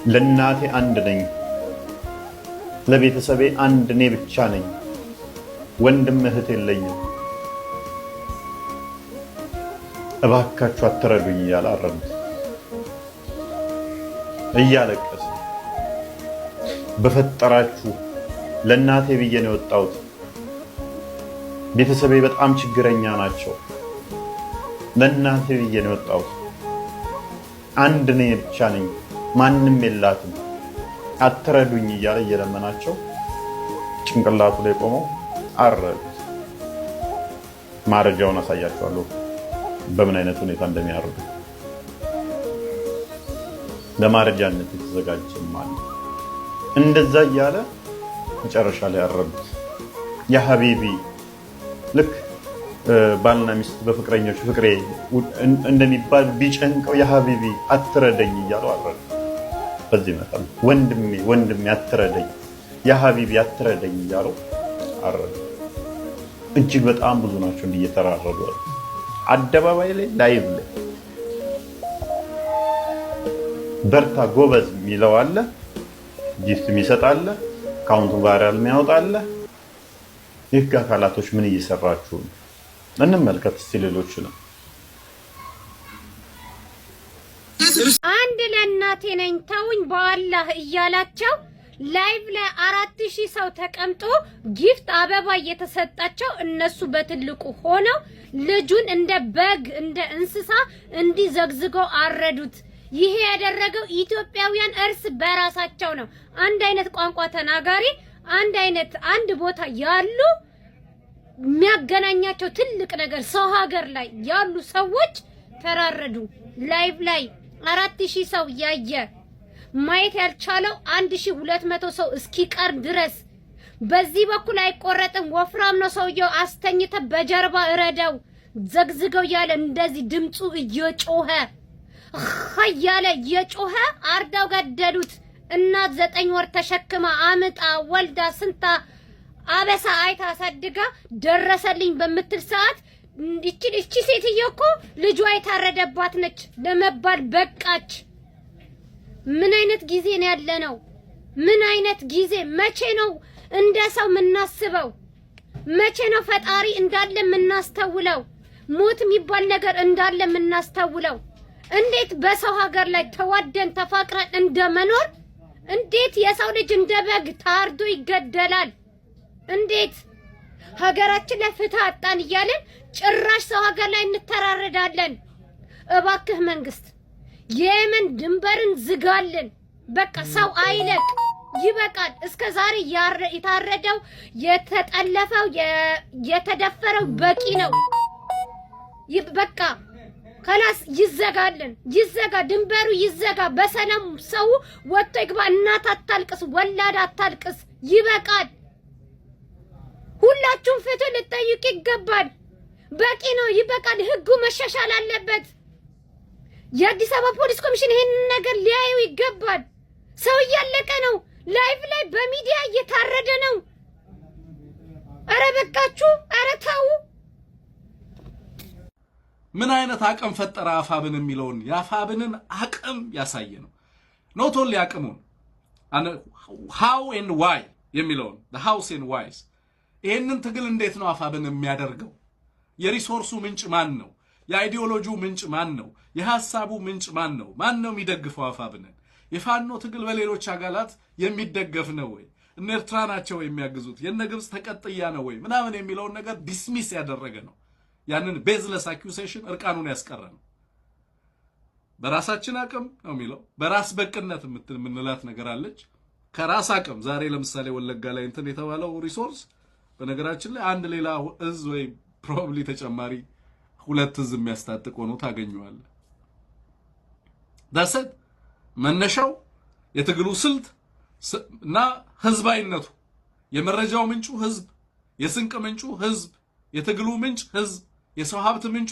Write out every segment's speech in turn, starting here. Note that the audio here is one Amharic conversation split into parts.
ለእናቴ አንድ ነኝ፣ ለቤተሰቤ አንድ እኔ ብቻ ነኝ፣ ወንድም እህት የለኝም፣ እባካችሁ አትረዱኝ እያለ አረዱት። እያለቀሰ በፈጠራችሁ ለእናቴ ብዬ ነው የወጣሁት፣ ቤተሰቤ በጣም ችግረኛ ናቸው፣ ለእናቴ ብዬ ነው የወጣሁት፣ አንድ እኔ ብቻ ነኝ፣ ማንም የላትም፣ አትረዱኝ እያለ እየለመናቸው ጭንቅላቱ ላይ ቆመው አረዱት። ማረጃውን አሳያችኋለሁ በምን አይነት ሁኔታ እንደሚያርዱ። ለማረጃነት የተዘጋጀ ማለት እንደዛ እያለ መጨረሻ ላይ አረዱት። ያ ሀቢቢ ልክ ባልና ሚስት በፍቅረኞች ፍቅሬ እንደሚባል ቢጨንቀው ያ ሀቢቢ አትረደኝ እያሉ አረዱ። በዚህ መጣል ወንድሜ አትረደኝ፣ ያ ሀቢቢ አትረደኝ እያሉ አረዱ። እጅግ በጣም ብዙ ናቸው እንዲህ እየተራረዱ አደባባይ ላይ ላይቭ ላይ በርታ ጎበዝ የሚለው አለ፣ ጊፍት የሚሰጥ አለ፣ ካውንቱ ቫይራል የሚያወጣ አለ። የህግ አካላቶች ምን እየሰራችሁ ነው? እንመልከት እስቲ ሌሎች ነው። አንድ ለእናቴ ነኝ ተውኝ በአላህ እያላቸው ላይቭ ላይ 4000 ሰው ተቀምጦ ጊፍት አበባ እየተሰጣቸው እነሱ በትልቁ ሆነው ልጁን እንደ በግ እንደ እንስሳ እንዲዘግዝገው አረዱት። ይሄ ያደረገው ኢትዮጵያውያን እርስ በራሳቸው ነው። አንድ አይነት ቋንቋ ተናጋሪ አንድ ቦታ ያሉ የሚያገናኛቸው ትልቅ ነገር ሰው ሀገር ላይ ያሉ ሰዎች ተራረዱ። ላይቭ ላይ 4000 ሰው ያየ ማየት ያልቻለው 1200 ሰው እስኪቀር ድረስ በዚህ በኩል አይቆረጥም፣ ወፍራም ነው ሰውየው፣ አስተኝተ በጀርባ እረዳው ዘግዝገው ያለ እንደዚህ ድምጹ እየጮኸ ሀያለ እየጮኸ አርዳው ገደሉት። እናት 9 ወር ተሸክማ አምጣ ወልዳ ስንታ አበሳ አይታ አሳድጋ ደረሰልኝ በምትል ሰዓት እቺ ሴትዮ እኮ ልጇ የታረደባት ነች ለመባል በቃች። ምን አይነት ጊዜ ነው ያለነው? ምን አይነት ጊዜ? መቼ ነው እንደ ሰው የምናስበው? መቼ ነው ፈጣሪ እንዳለ የምናስተውለው? ሞት የሚባል ነገር እንዳለ የምናስተውለው? እንዴት በሰው ሀገር ላይ ተዋደን ተፋቅረን እንደመኖር እንዴት የሰው ልጅ እንደ በግ ታርዶ ይገደላል? እንዴት ሀገራችን ላይ ፍትህ አጣን እያለን ጭራሽ ሰው ሀገር ላይ እንተራረዳለን? እባክህ መንግስት የየመን ድንበርን ዝጋልን። በቃ ሰው አይለቅ፣ ይበቃል። እስከ ዛሬ የታረደው የተጠለፈው የተደፈረው በቂ ነው። በቃ ከላስ ይዘጋልን፣ ይዘጋ፣ ድንበሩ ይዘጋ። በሰላም ሰው ወጥቶ ይግባ። እናት አታልቅስ፣ ወላድ አታልቅስ። ይበቃል። ሁላችሁም ፍትህ ልጠይቅ ይገባል። በቂ ነው፣ ይበቃል። ህጉ መሻሻል አለበት። የአዲስ አበባ ፖሊስ ኮሚሽን ይሄንን ነገር ሊያዩ ይገባል። ሰው እያለቀ ነው። ላይቭ ላይ በሚዲያ እየታረደ ነው። አረ በቃችሁ፣ አረ ተው። ምን አይነት አቅም ፈጠረ አፋብን የሚለውን የአፋብንን አቅም ያሳየ ነው። ኖት ኦንሊ አቅሙን how and why የሚለውን the hows and whys ይሄንን ትግል እንዴት ነው አፋብን የሚያደርገው? የሪሶርሱ ምንጭ ማን ነው? የአይዲዮሎጂው ምንጭ ማን ነው? የሐሳቡ ምንጭ ማን ነው? ማን ነው የሚደግፈው አፋብንን? የፋኖ ትግል በሌሎች አካላት የሚደገፍ ነው ወይ? እነ ኤርትራ ናቸው የሚያግዙት? የነ ግብጽ ተቀጥያ ነው ወይ? ምናምን የሚለውን ነገር ዲስሚስ ያደረገ ነው። ያንን ቤዝለስ አኪዩሴሽን እርቃኑን ያስቀረ ነው። በራሳችን አቅም ነው የሚለው። በራስ በቅነት የምንላት ነገር አለች። ከራስ አቅም ዛሬ ለምሳሌ ወለጋ ላይ እንትን የተባለው ሪሶርስ በነገራችን ላይ አንድ ሌላ እዝ ወይ ፕሮባብሊ ተጨማሪ 2 እዝ የሚያስታጥቅ ሆኖ ታገኘዋለህ። ዳሰት መነሻው የትግሉ ስልት እና ህዝባዊነቱ፣ የመረጃው ምንጩ ህዝብ፣ የስንቅ ምንጩ ህዝብ፣ የትግሉ ምንጭ ህዝብ፣ የሰው ሀብት ምንጩ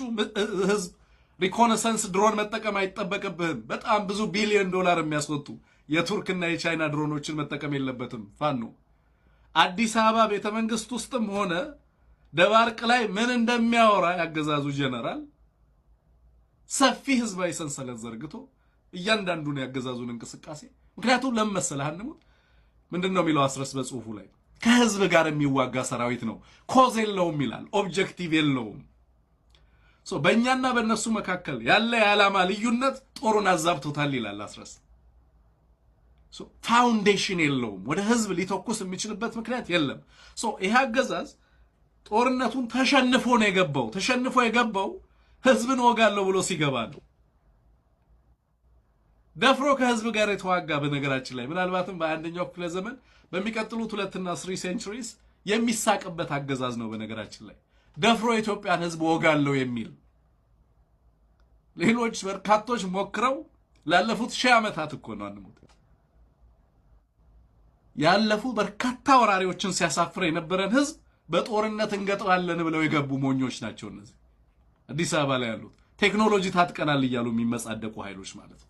ህዝብ። ሪኮነሰንስ ድሮን መጠቀም አይጠበቅብህም። በጣም ብዙ ቢሊዮን ዶላር የሚያስወጡ የቱርክና የቻይና ድሮኖችን መጠቀም የለበትም ፋኖ። አዲስ አበባ ቤተመንግስት ውስጥም ሆነ ደባርቅ ላይ ምን እንደሚያወራ ያገዛዙ ጀነራል ሰፊ ህዝባዊ ሰንሰለት ዘርግቶ እያንዳንዱን ያገዛዙን እንቅስቃሴ ምክንያቱም ለምን መሰለህ አንሙት ምንድነው የሚለው አስረስ በጽሁፉ ላይ ከህዝብ ጋር የሚዋጋ ሰራዊት ነው ኮዝ የለውም ይላል ኦብጀክቲቭ የለውም በእኛና በእነሱ መካከል ያለ የዓላማ ልዩነት ጦሩን አዛብቶታል ይላል አስረስ ፋውንዴሽን የለውም ወደ ህዝብ ሊተኩስ የሚችልበት ምክንያት የለም ይሄ አገዛዝ ጦርነቱን ተሸንፎ የገባው ህዝብን ወጋለው ብሎ ሲገባ ነው ደፍሮ ከህዝብ ጋር የተዋጋ በነገራችን ላይ ምናልባትም በአንደኛው ክፍለ ዘመን በሚቀጥሉት 2 እና 3 ሴንቹሪስ የሚሳቅበት አገዛዝ ነው በነገራችን ላይ ደፍሮ ኢትዮጵያን ህዝብ ወጋለው የሚል ሌሎች በርካቶች ሞክረው ላለፉት ሺህ ዓመታት እኮ ነው አንሙት ያለፉ በርካታ ወራሪዎችን ሲያሳፍር የነበረን ህዝብ በጦርነት እንገጥራለን ብለው የገቡ ሞኞች ናቸው እነዚህ አዲስ አበባ ላይ ያሉት ቴክኖሎጂ ታጥቀናል እያሉ የሚመጻደቁ ኃይሎች ማለት ነው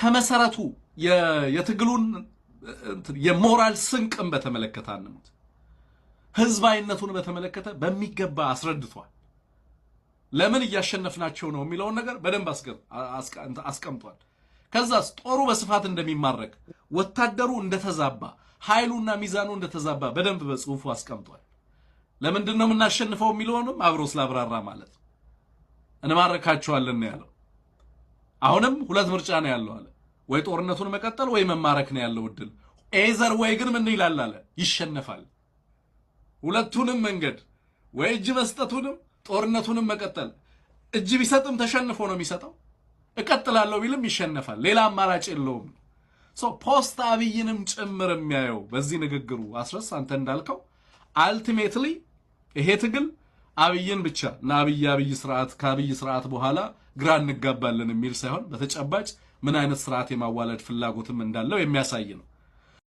ከመሰረቱ የትግሉን የሞራል ስንቅም በተመለከተ አንሙት ህዝባዊነቱን በተመለከተ በሚገባ አስረድቷል ለምን እያሸነፍናቸው ነው የሚለውን ነገር በደንብ አስቀምጧል ከዛስ ጦሩ በስፋት እንደሚማረክ ወታደሩ እንደተዛባ ኃይሉና ሚዛኑ እንደተዛባ በደንብ በጽሁፉ አስቀምጧል ለምንድነው የምናሸንፈው የሚለውንም አብሮ ስላብራራ ማለት ነው እንማረካቸዋለን ነው ያለው አሁንም ሁለት ምርጫ ነው ያለው አለ ወይ ጦርነቱን መቀጠል ወይ መማረክ ነው ያለው እድል ኤዘር ወይ ግን ምን ይላል አለ ይሸነፋል ሁለቱንም መንገድ ወይ እጅ መስጠቱንም ጦርነቱንም መቀጠል እጅ ቢሰጥም ተሸንፎ ነው የሚሰጠው እቀጥላለሁ ቢልም ይሸነፋል ሌላ አማራጭ የለውም ፖስት አብይንም ጭምር የሚያየው በዚህ ንግግሩ አስረስ አንተ እንዳልከው አልቲሜትሊ ይሄ ትግል አብይን ብቻ እና አብይ ስርዓት ከአብይ ስርዓት በኋላ ግራ እንጋባለን የሚል ሳይሆን በተጨባጭ ምን አይነት ስርዓት የማዋለድ ፍላጎትም እንዳለው የሚያሳይ ነው